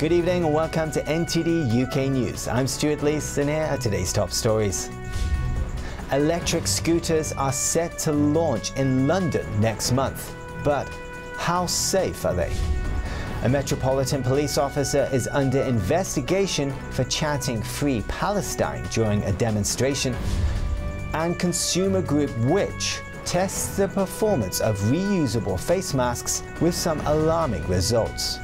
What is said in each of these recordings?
Good evening and welcome to NTD UK News. I'm Stuart Lees and here are today's top stories. Electric scooters are set to launch in London next month, but how safe are they? A Metropolitan Police officer is under investigation for chanting Free Palestine during a demonstration. And consumer group Which tests the performance of reusable face masks with some alarming results.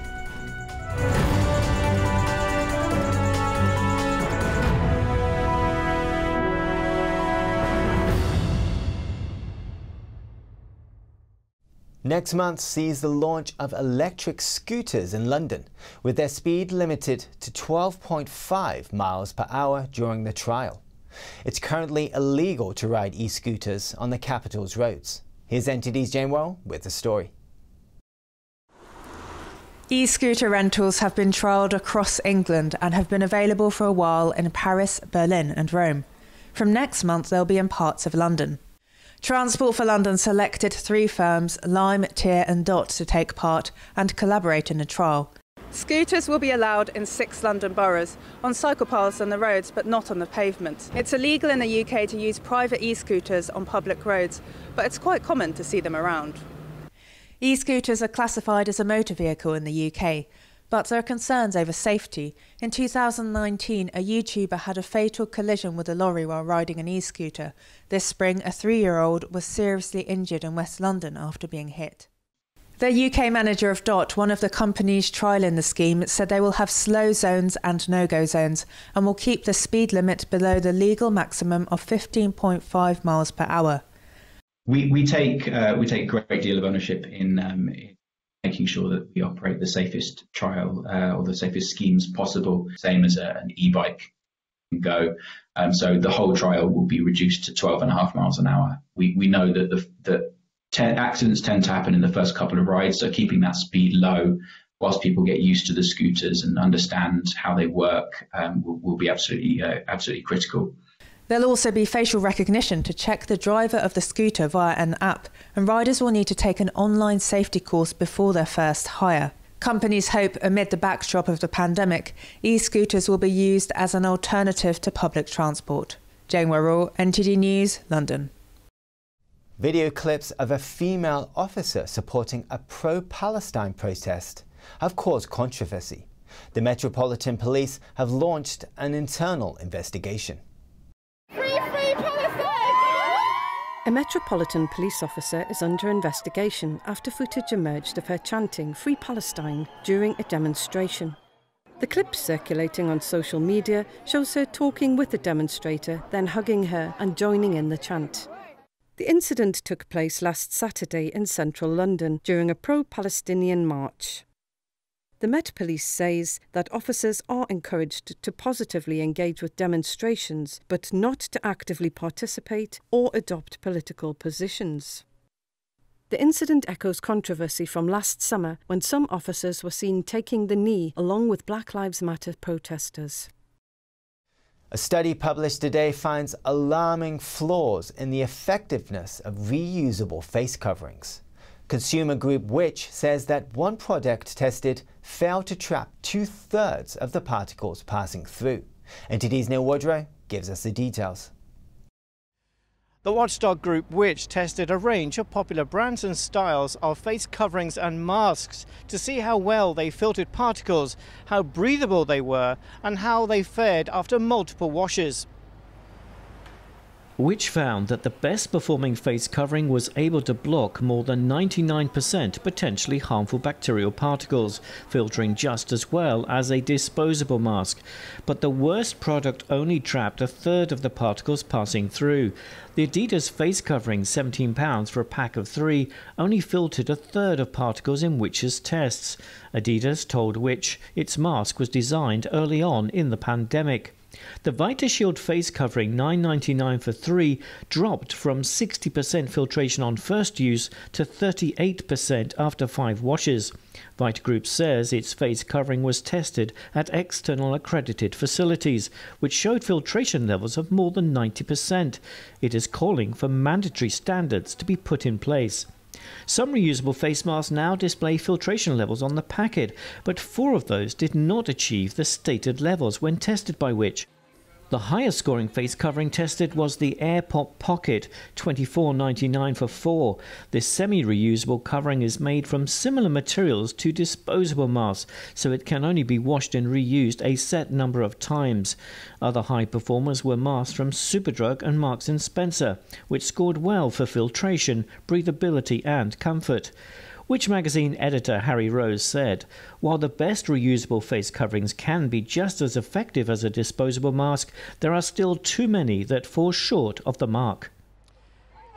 Next month sees the launch of electric scooters in London, with their speed limited to 12.5 miles per hour during the trial. It's currently illegal to ride e-scooters on the capital's roads. Here's NTD's Jane Worrell with the story. E-scooter rentals have been trialled across England and have been available for a while in Paris, Berlin and Rome. From next month they'll be in parts of London. Transport for London selected 3 firms, Lime, Tier and Dot, to take part and collaborate in the trial. Scooters will be allowed in 6 London boroughs, on cycle paths and the roads, but not on the pavement. It's illegal in the UK to use private e-scooters on public roads, but it's quite common to see them around. E-scooters are classified as a motor vehicle in the UK, but there are concerns over safety. In 2019, a YouTuber had a fatal collision with a lorry while riding an e-scooter. This spring, a 3-year-old was seriously injured in West London after being hit. The UK manager of Dot, one of the companies trialling the scheme, said they will have slow zones and no-go zones and will keep the speed limit below the legal maximum of 15.5 miles per hour. We take a great deal of ownership in making sure that we operate the safest trial or the safest schemes possible, same as an e-bike can go. So the whole trial will be reduced to 12.5 miles an hour. We know that accidents tend to happen in the first couple of rides, so keeping that speed low whilst people get used to the scooters and understand how they work will be absolutely critical. There'll also be facial recognition to check the driver of the scooter via an app, and riders will need to take an online safety course before their first hire. Companies hope, amid the backdrop of the pandemic, e-scooters will be used as an alternative to public transport. Jane Worrell, NTD News, London. Video clips of a female officer supporting a pro-Palestine protest have caused controversy. The Metropolitan Police have launched an internal investigation. A Metropolitan Police officer is under investigation after footage emerged of her chanting Free Palestine during a demonstration. The clip circulating on social media shows her talking with the demonstrator, then hugging her and joining in the chant. The incident took place last Saturday in central London during a pro-Palestinian march. The Met Police says that officers are encouraged to positively engage with demonstrations, but not to actively participate or adopt political positions. The incident echoes controversy from last summer when some officers were seen taking the knee along with Black Lives Matter protesters. A study published today finds alarming flaws in the effectiveness of reusable face coverings. Consumer group Which says that one product tested failed to trap 2/3 of the particles passing through. NTD's Neil Woodrow gives us the details. The watchdog group Which tested a range of popular brands and styles of face coverings and masks to see how well they filtered particles, how breathable they were, and how they fared after multiple washes. Which found that the best performing face covering was able to block more than 99% potentially harmful bacterial particles, filtering just as well as a disposable mask. But the worst product only trapped 1/3 of the particles passing through. The Adidas face covering, £17 for a pack of 3, only filtered 1/3 of particles in Which's tests. Adidas told Which its mask was designed early on in the pandemic. The VitaShield face covering, £9.99 for 3, dropped from 60% filtration on first use to 38% after 5 washes. Vitagroup says its face covering was tested at external accredited facilities, which showed filtration levels of more than 90%. It is calling for mandatory standards to be put in place. Some reusable face masks now display filtration levels on the packet, but 4 of those did not achieve the stated levels when tested by Which. The highest scoring face covering tested was the AirPop Pocket, $24.99 for 4. This semi-reusable covering is made from similar materials to disposable masks, so it can only be washed and reused a set number of times. Other high performers were masks from Superdrug and Marks & Spencer, which scored well for filtration, breathability and comfort. Which magazine editor Harry Rose said, "While the best reusable face coverings can be just as effective as a disposable mask, there are still too many that fall short of the mark."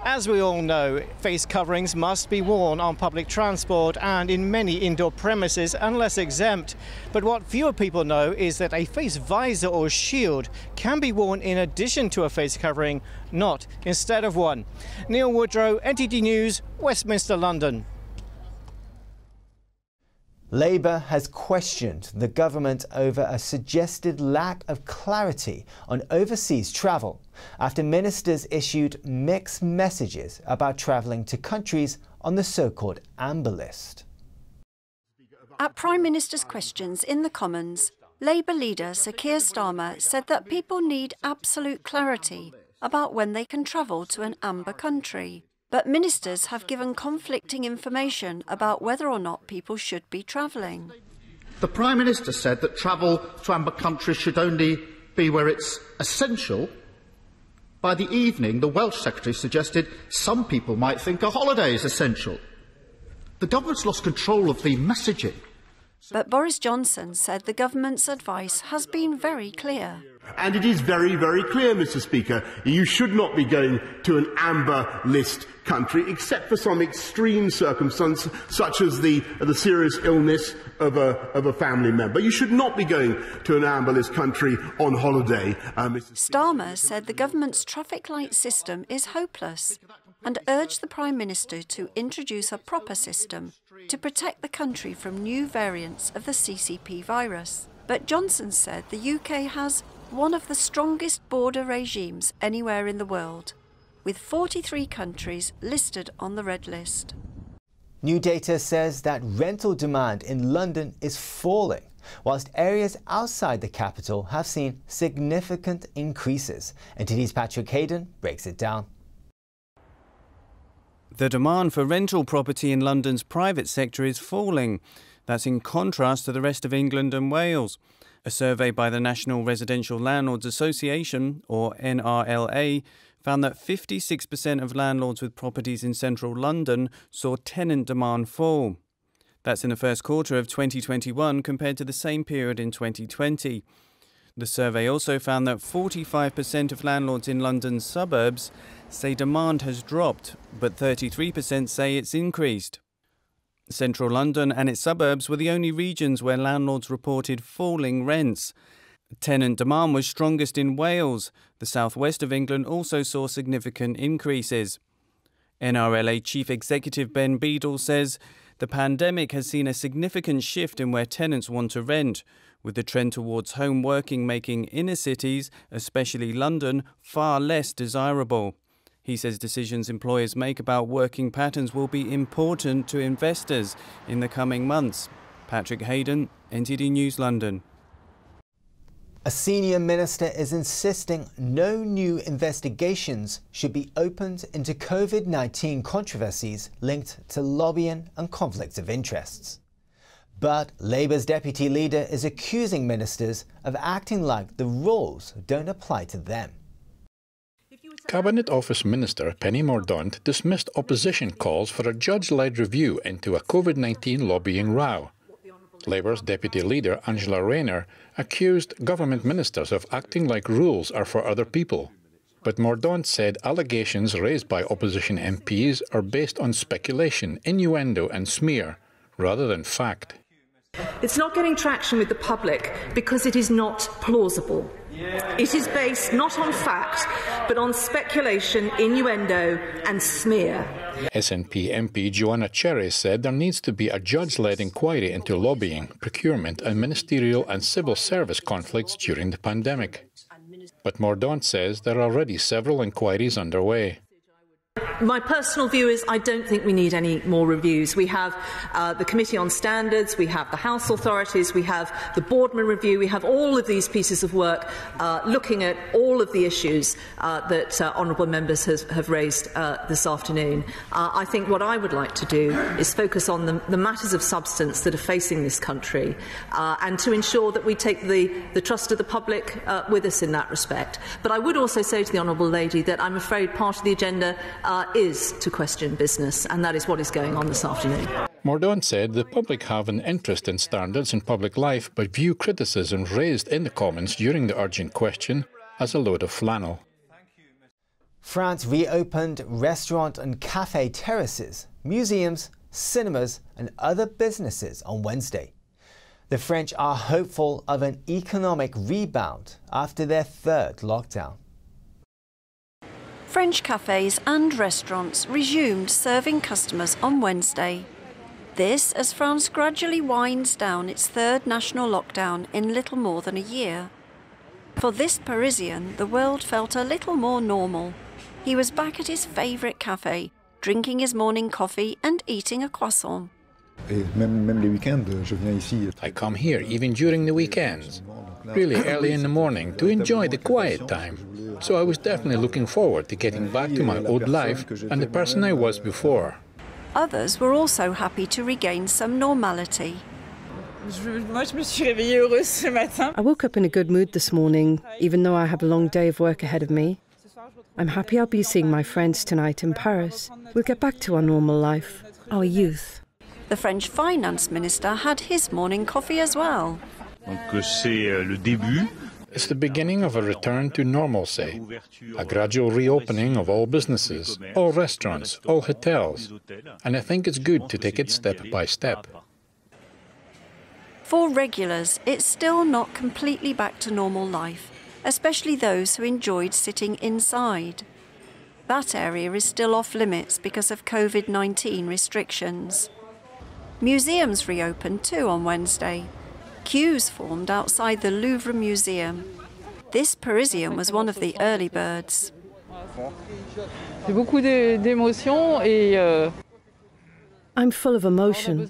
As we all know, face coverings must be worn on public transport and in many indoor premises unless exempt. But what fewer people know is that a face visor or shield can be worn in addition to a face covering, not instead of one. Neil Woodrow, NTD News, Westminster, London. Labour has questioned the government over a suggested lack of clarity on overseas travel after ministers issued mixed messages about travelling to countries on the so-called amber list. At Prime Minister's questions in the Commons, Labour leader Sir Keir Starmer said that people need absolute clarity about when they can travel to an amber country. But ministers have given conflicting information about whether or not people should be travelling. The Prime Minister said that travel to amber countries should only be where it's essential. By the evening, the Welsh Secretary suggested some people might think a holiday is essential. The government's lost control of the messaging. But Boris Johnson said the government's advice has been very clear. And it is very, very clear, Mr. Speaker, you should not be going to an amber list country except for some extreme circumstance, such as the serious illness of a family member. You should not be going to an amber list country on holiday. Starmer said the government's traffic light system is hopeless and urged the Prime Minister to introduce a proper system to protect the country from new variants of the CCP virus. But Johnson said the UK has one of the strongest border regimes anywhere in the world, with 43 countries listed on the red list. New data says that rental demand in London is falling, whilst areas outside the capital have seen significant increases. NTD's Patrick Hayden breaks it down. The demand for rental property in London's private sector is falling. That's in contrast to the rest of England and Wales. A survey by the National Residential Landlords Association, or NRLA, found that 56% of landlords with properties in central London saw tenant demand fall. That's in the first quarter of 2021 compared to the same period in 2020. The survey also found that 45% of landlords in London's suburbs say demand has dropped, but 33% say it's increased. Central London and its suburbs were the only regions where landlords reported falling rents. Tenant demand was strongest in Wales. The southwest of England also saw significant increases. NRLA Chief Executive Ben Beadle says the pandemic has seen a significant shift in where tenants want to rent, with the trend towards home working making inner cities, especially London, far less desirable. He says decisions employers make about working patterns will be important to investors in the coming months. Patrick Hayden, NTD News, London. A senior minister is insisting no new investigations should be opened into COVID-19 controversies linked to lobbying and conflicts of interests. But Labour's deputy leader is accusing ministers of acting like the rules don't apply to them. Cabinet Office Minister Penny Mordaunt dismissed opposition calls for a judge-led review into a COVID-19 lobbying row. Labour's deputy leader Angela Rayner accused government ministers of acting like rules are for other people. But Mordaunt said allegations raised by opposition MPs are based on speculation, innuendo and smear, rather than fact. It's not getting traction with the public because it is not plausible. It is based not on fact, but on speculation, innuendo and smear. SNP MP Joanna Cherry said there needs to be a judge-led inquiry into lobbying, procurement and ministerial and civil service conflicts during the pandemic. But Mordaunt says there are already several inquiries underway. My personal view is I don't think we need any more reviews. We have the Committee on Standards, we have the House authorities, we have the Boardman Review, we have all of these pieces of work looking at all of the issues that honourable members have raised this afternoon. I think what I would like to do is focus on the matters of substance that are facing this country and to ensure that we take the trust of the public with us in that respect. But I would also say to the honourable lady that I'm afraid part of the agenda is to question business, and that is what is going on this afternoon. Mordaunt said the public have an interest in standards in public life, but view criticism raised in the Commons during the urgent question as a load of flannel. France reopened restaurant and cafe terraces, museums, cinemas and other businesses on Wednesday. The French are hopeful of an economic rebound after their third lockdown. French cafes and restaurants resumed serving customers on Wednesday. This as France gradually winds down its third national lockdown in little more than a year. For this Parisian, the world felt a little more normal. He was back at his favourite cafe, drinking his morning coffee and eating a croissant. I come here even during the weekends, really early in the morning, to enjoy the quiet time. So I was definitely looking forward to getting back to my old life and the person I was before. Others were also happy to regain some normality. I woke up in a good mood this morning, even though I have a long day of work ahead of me. I'm happy I'll be seeing my friends tonight in Paris. We'll get back to our normal life, our youth. The French finance minister had his morning coffee as well. It's the beginning of a return to normalcy, a gradual reopening of all businesses, all restaurants, all hotels, and I think it's good to take it step by step. For regulars, it's still not completely back to normal life, especially those who enjoyed sitting inside. That area is still off limits because of COVID-19 restrictions. Museums reopened too on Wednesday. Queues formed outside the Louvre Museum. This Parisian was one of the early birds. I'm full of emotion.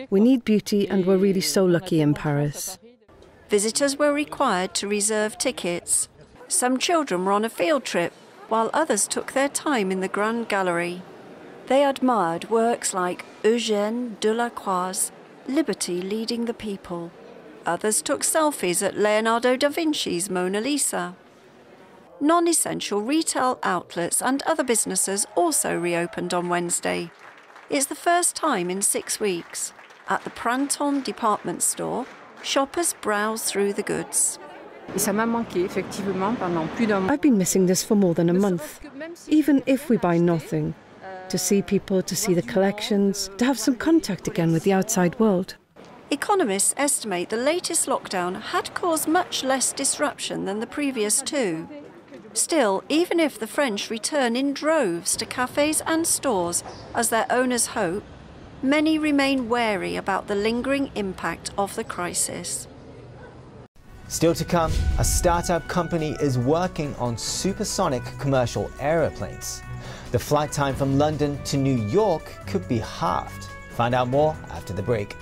We need beauty and we're really so lucky in Paris. Visitors were required to reserve tickets. Some children were on a field trip, while others took their time in the Grand Gallery. They admired works like Eugène Delacroix's Liberty Leading the People. Others took selfies at Leonardo da Vinci's Mona Lisa. Non-essential retail outlets and other businesses also reopened on Wednesday. It's the first time in 6 weeks. At the Printemps department store, shoppers browse through the goods. I've been missing this for more than a month. Even if we buy nothing, to see people, to see the collections, to have some contact again with the outside world. Economists estimate the latest lockdown had caused much less disruption than the previous two. Still, even if the French return in droves to cafes and stores, as their owners hope, many remain wary about the lingering impact of the crisis. Still to come, a startup company is working on supersonic commercial aeroplanes. The flight time from London to New York could be halved. Find out more after the break.